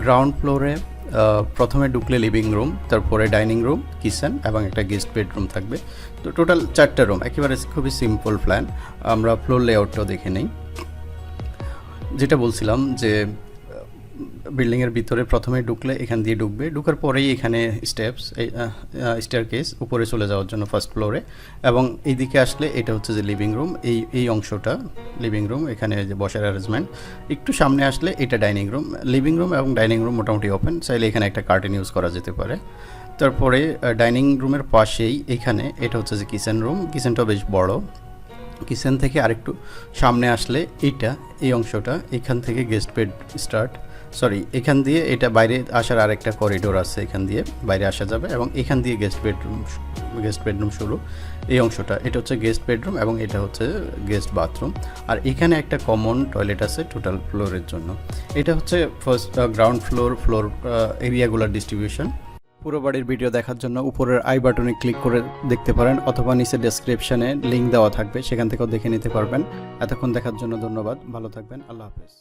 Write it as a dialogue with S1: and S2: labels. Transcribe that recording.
S1: Ground ফ্লোরে প্রথমে ঢুকলে লিভিং রুম, তারপরে ডাইনিং রুম, কিচেন এবং একটা গেস্ট বেডরুম থাকবে। তো টোটাল 4টা রুম, একেবারে খুবই সিম্পল প্ল্যান। আমরা ফ্লোর লেআউটটাও দেখে নিই। যেটা বলছিলাম যে বিল্ডিংয়ের ভিতরে প্রথমে ঢুকলে এখান দিয়ে ঢুকবে, ঢুকার পরেই এখানে স্টেপস, স্টেয়ারকেস উপরে চলে যাওয়ার জন্য ফার্স্ট ফ্লোরে, এবং এইদিকে আসলে এটা হচ্ছে যে লিভিং রুম, এই অংশটা লিভিং রুম, এখানে যে বসার অ্যারেঞ্জমেন্ট। একটু সামনে আসলে এটা ডাইনিং রুম। লিভিং রুম এবং ডাইনিং রুম মোটামুটি ওপেন, চাইলে এখানে একটা কার্টেন ইউজ করা যেতে পারে। তারপরে ডাইনিং রুমের পাশেই এখানে এটা হচ্ছে যে কিচেন রুম, কিচেনটাও বেশ বড়। কিচেন থেকে আরেকটু সামনে আসলে এই অংশটা, এখান থেকে গেস্ট বেড স্টার্ট, এখান দিয়ে এটা বাইরে আসার আরেকটা করিডোর আছে, এখান দিয়ে বাইরে আসা যাবে, এবং এখান দিয়ে গেস্ট বেডরুম শুরু। এই অংশটা এটা হচ্ছে গেস্ট বেডরুম এবং এটা হচ্ছে গেস্ট বাথরুম। আর এখানে একটা কমন টয়লেট আছে টোটাল ফ্লোরের জন্য। এটা হচ্ছে ফার্স্ট গ্রাউন্ড ফ্লোর এরিয়াগুলোর ডিস্ট্রিবিউশন। পুরো বাড়ির ভিডিও দেখার জন্য উপরের আই বাটনে ক্লিক করে দেখতে পারেন, অথবা নিচে ডেসক্রিপশনে লিঙ্ক দেওয়া থাকবে, সেখান থেকেও দেখে নিতে পারবেন। এতক্ষণ দেখার জন্য ধন্যবাদ, ভালো থাকবেন, আল্লাহ হাফেজ।